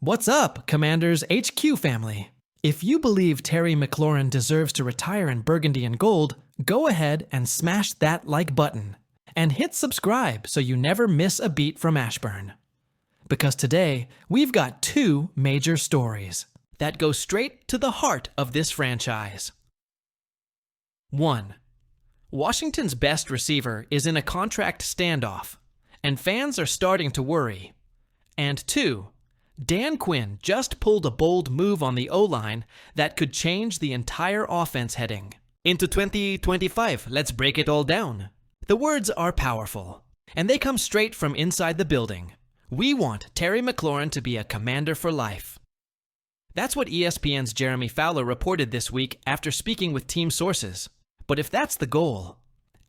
What's up, Commanders HQ family? If you believe Terry McLaurin deserves to retire in burgundy and gold, go ahead and smash that like button. And hit subscribe so you never miss a beat from Ashburn. Because today, we've got two major stories that go straight to the heart of this franchise. 1. Washington's best receiver is in a contract standoff, and fans are starting to worry. And 2. Dan Quinn just pulled a bold move on the O-line that could change the entire offense heading into 2025. Let's break it all down. The words are powerful, and they come straight from inside the building. We want Terry McLaurin to be a Commander for life. That's what ESPN's Jeremy Fowler reported this week after speaking with team sources. But if that's the goal,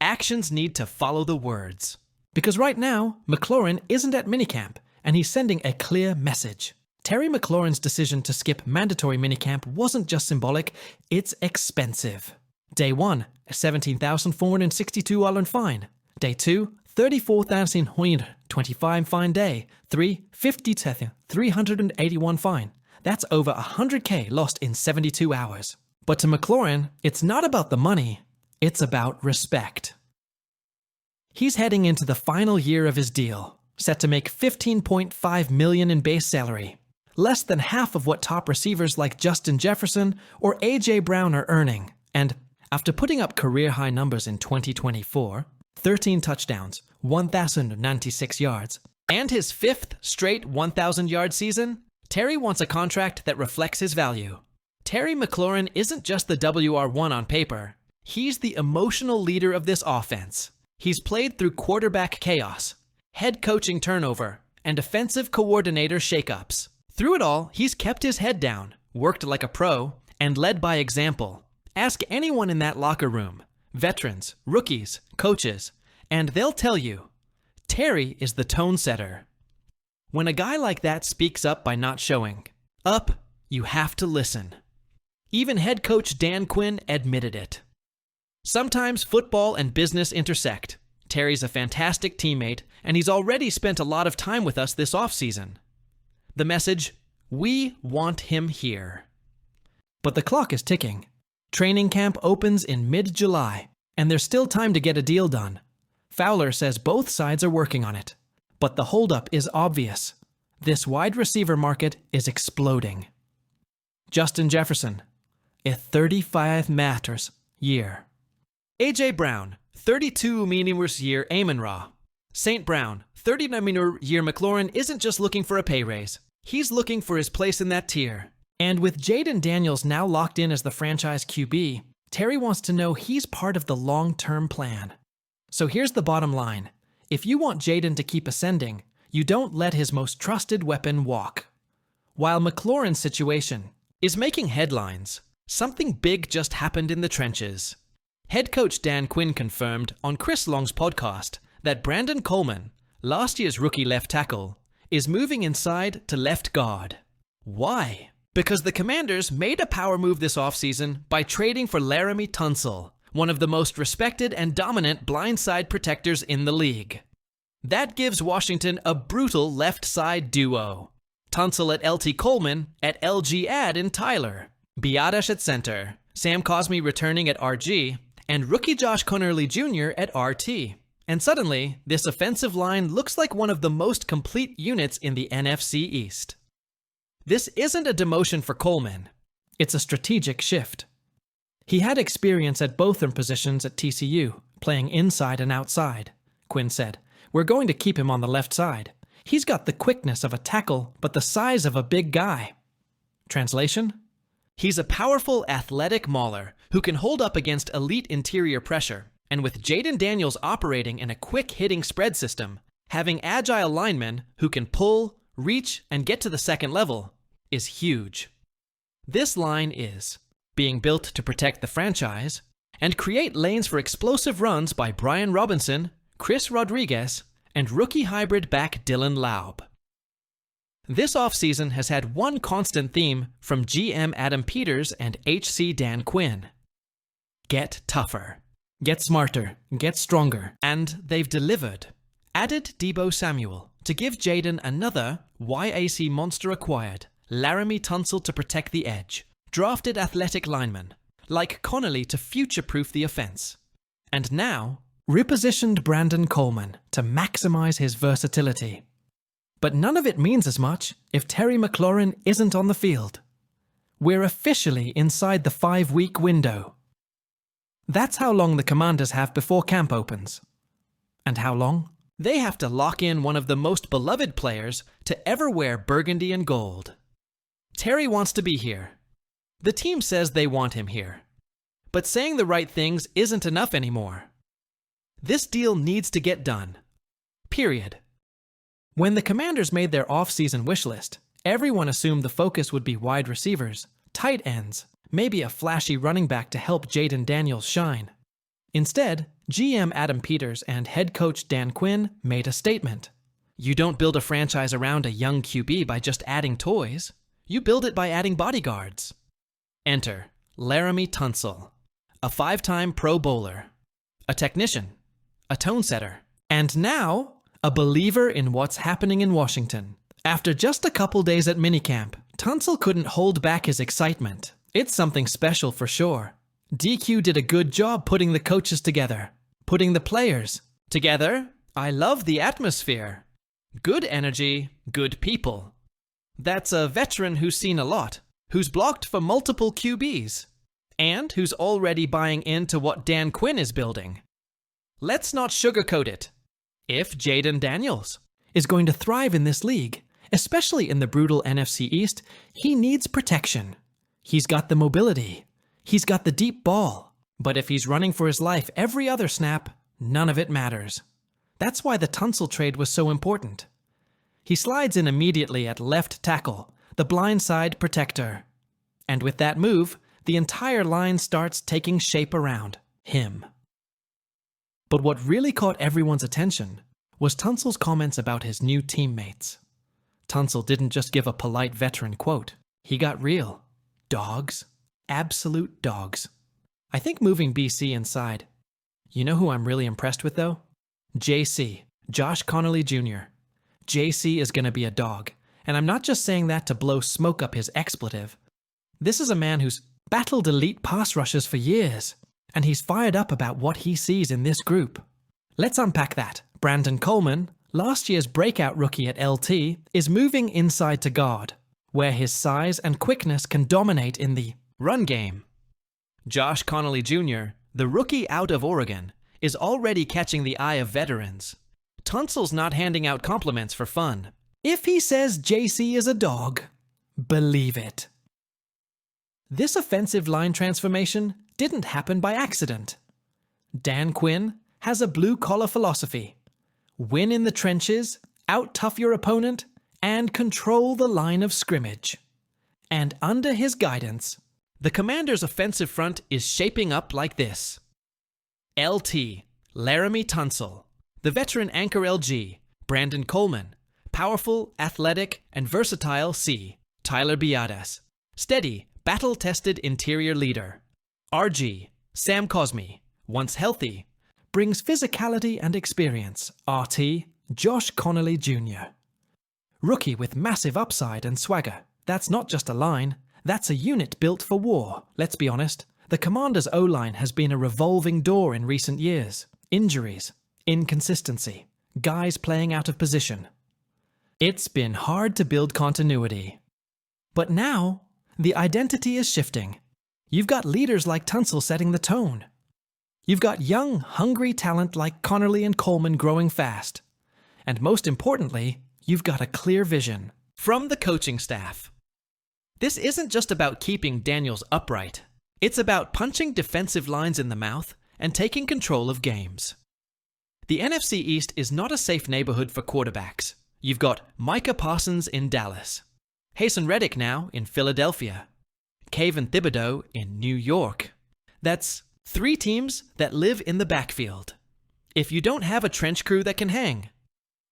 actions need to follow the words. Because right now, McLaurin isn't at minicamp, and he's sending a clear message. Terry McLaurin's decision to skip mandatory minicamp wasn't just symbolic, it's expensive. Day 1, a $17,462 fine. Day 2, $34,125 fine day. 3, $50,381 fine. That's over $100K lost in 72 hours. But to McLaurin, it's not about the money, it's about respect. He's heading into the final year of his deal, set to make $15.5 million in base salary, less than half of what top receivers like Justin Jefferson or A.J. Brown are earning. And after putting up career-high numbers in 2024, 13 touchdowns, 1,096 yards, and his fifth straight 1,000-yard season, Terry wants a contract that reflects his value. Terry McLaurin isn't just the WR1 on paper. He's the emotional leader of this offense. He's played through quarterback chaos, head coaching turnover, and offensive coordinator shakeups. Through it all, he's kept his head down, worked like a pro, and led by example. Ask anyone in that locker room, veterans, rookies, coaches, and they'll tell you, Terry is the tone setter. When a guy like that speaks up by not showing up, you have to listen. Even head coach Dan Quinn admitted it. Sometimes football and business intersect. Terry's a fantastic teammate, and he's already spent a lot of time with us this offseason. The message, we want him here. But the clock is ticking. Training camp opens in mid-July, and there's still time to get a deal done. Fowler says both sides are working on it. But the holdup is obvious. This wide receiver market is exploding. Justin Jefferson, a 35 matters year. A.J. Brown, 32 meaningless year Amon-Ra. St. Brown, 39 year McLaurin isn't just looking for a pay raise. He's looking for his place in that tier. And with Jaden Daniels now locked in as the franchise QB, Terry wants to know he's part of the long-term plan. So here's the bottom line. If you want Jaden to keep ascending, you don't let his most trusted weapon walk. While McLaurin's situation is making headlines, something big just happened in the trenches. Head coach Dan Quinn confirmed on Chris Long's podcast that Brandon Coleman, last year's rookie left tackle, is moving inside to left guard. Why? Because the Commanders made a power move this offseason by trading for Laram Tonsel, one of the most respected and dominant blindside protectors in the league. That gives Washington a brutal left side duo. Tonsel at LT Coleman at LG Ad in Tyler, Biadash at center, Sam Cosmi returning at RG, and rookie Josh Conerly Jr. at RT. And suddenly, this offensive line looks like one of the most complete units in the NFC East. This isn't a demotion for Coleman. It's a strategic shift. He had experience at both their positions at TCU, playing inside and outside. Quinn said, "We're going to keep him on the left side. He's got the quickness of a tackle, but the size of a big guy." Translation? He's a powerful, athletic mauler who can hold up against elite interior pressure, and with Jaden Daniels operating in a quick-hitting spread system, having agile linemen who can pull, reach, and get to the second level is huge. This line is being built to protect the franchise and create lanes for explosive runs by Brian Robinson, Chris Rodriguez, and rookie hybrid back Dylan Laub. This offseason has had one constant theme from GM Adam Peters and HC Dan Quinn. Get tougher, get smarter, get stronger, and they've delivered. Added Deebo Samuel, to give Jaden another YAC monster acquired, Laram Tonsel to protect the edge, drafted athletic lineman, like Connolly to future-proof the offense. And now, repositioned Brandon Coleman to maximize his versatility. But none of it means as much if Terry McLaurin isn't on the field. We're officially inside the 5-week window. That's how long the Commanders have before camp opens. And how long? They have to lock in one of the most beloved players to ever wear burgundy and gold. Terry wants to be here. The team says they want him here. But saying the right things isn't enough anymore. This deal needs to get done. Period. When the Commanders made their off-season wish list, everyone assumed the focus would be wide receivers, tight ends, maybe a flashy running back to help Jaden Daniels shine. Instead, GM Adam Peters and head coach Dan Quinn made a statement. You don't build a franchise around a young QB by just adding toys. You build it by adding bodyguards. Enter Laram Tonsel, a 5-time Pro Bowler, a technician, a tone setter, and now a believer in what's happening in Washington. After just a couple days at minicamp, Tonsel couldn't hold back his excitement. It's something special for sure. DQ did a good job putting the coaches together, putting the players together. I love the atmosphere. Good energy, good people. That's a veteran who's seen a lot, who's blocked for multiple QBs, and who's already buying into what Dan Quinn is building. Let's not sugarcoat it. If Jaden Daniels is going to thrive in this league, especially in the brutal NFC East, he needs protection. He's got the mobility. He's got the deep ball. But if he's running for his life every other snap, none of it matters. That's why the Tonsel trade was so important. He slides in immediately at left tackle, the blindside protector. And with that move, the entire line starts taking shape around him. But what really caught everyone's attention was Tonsel's comments about his new teammates. Tonsel didn't just give a polite veteran quote. He got real. Dogs. Absolute dogs. I think moving BC inside. You know who I'm really impressed with, though? JC, Josh Connolly Jr. JC is going to be a dog, and I'm not just saying that to blow smoke up his expletive. This is a man who's battled elite pass rushers for years, and he's fired up about what he sees in this group. Let's unpack that. Brandon Coleman, last year's breakout rookie at LT, is moving inside to guard, where his size and quickness can dominate in the run game. Josh Connolly Jr., the rookie out of Oregon, is already catching the eye of veterans. Tonsel's not handing out compliments for fun. If he says JC is a dog, believe it. This offensive line transformation didn't happen by accident. Dan Quinn has a blue-collar philosophy. Win in the trenches, out-tough your opponent, and control the line of scrimmage. And under his guidance, the Commanders' offensive front is shaping up like this. LT, Laram Tonsel. The veteran anchor LG, Brandon Coleman. Powerful, athletic, and versatile C, Tyler Biadasz. Steady, battle-tested interior leader. RG, Sam Cosmi. Once healthy, brings physicality and experience. RT, Josh Connolly Jr. Rookie with massive upside and swagger. That's not just a line, that's a unit built for war. Let's be honest, the Commanders' O-line has been a revolving door in recent years. Injuries, inconsistency, guys playing out of position. It's been hard to build continuity. But now, the identity is shifting. You've got leaders like Tonsel setting the tone. You've got young, hungry talent like Connolly and Coleman growing fast. And most importantly, you've got a clear vision from the coaching staff. This isn't just about keeping Daniels upright. It's about punching defensive lines in the mouth and taking control of games. The NFC East is not a safe neighborhood for quarterbacks. You've got Micah Parsons in Dallas, Haason Reddick now in Philadelphia, Kayvon Thibodeau in New York. That's 3 teams that live in the backfield. If you don't have a trench crew that can hang,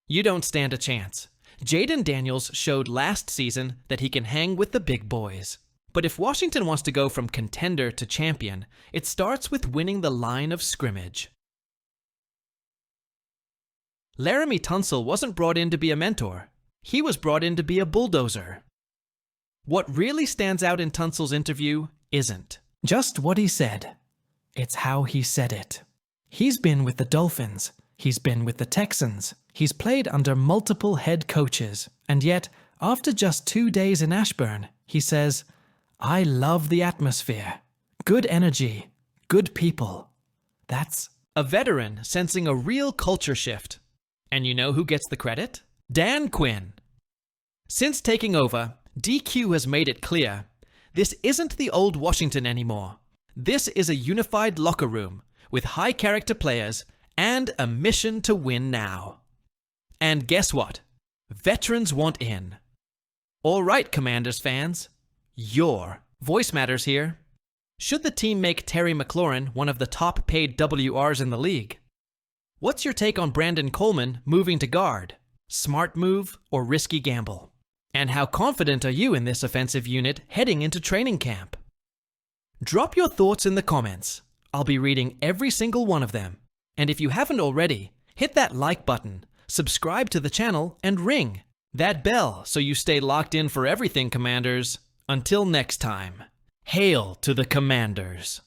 you don't stand a chance. Jaden Daniels showed last season that he can hang with the big boys. But if Washington wants to go from contender to champion, it starts with winning the line of scrimmage. Laram Tonsel wasn't brought in to be a mentor. He was brought in to be a bulldozer. What really stands out in Tonsel's interview isn't just what he said. It's how he said it. He's been with the Dolphins. He's been with the Texans. He's played under multiple head coaches. And yet, after just 2 days in Ashburn, he says, "I love the atmosphere. Good energy. Good people." That's a veteran sensing a real culture shift. And you know who gets the credit? Dan Quinn. Since taking over, DQ has made it clear, this isn't the old Washington anymore. This is a unified locker room with high-character players and a mission to win now. And guess what? Veterans want in. All right, Commanders fans, your voice matters here. Should the team make Terry McLaurin one of the top-paid WRs in the league? What's your take on Brandon Coleman moving to guard? Smart move or risky gamble? And how confident are you in this offensive unit heading into training camp? Drop your thoughts in the comments. I'll be reading every single one of them. And if you haven't already, hit that like button, subscribe to the channel, and ring that bell so you stay locked in for everything, Commanders. Until next time, hail to the Commanders.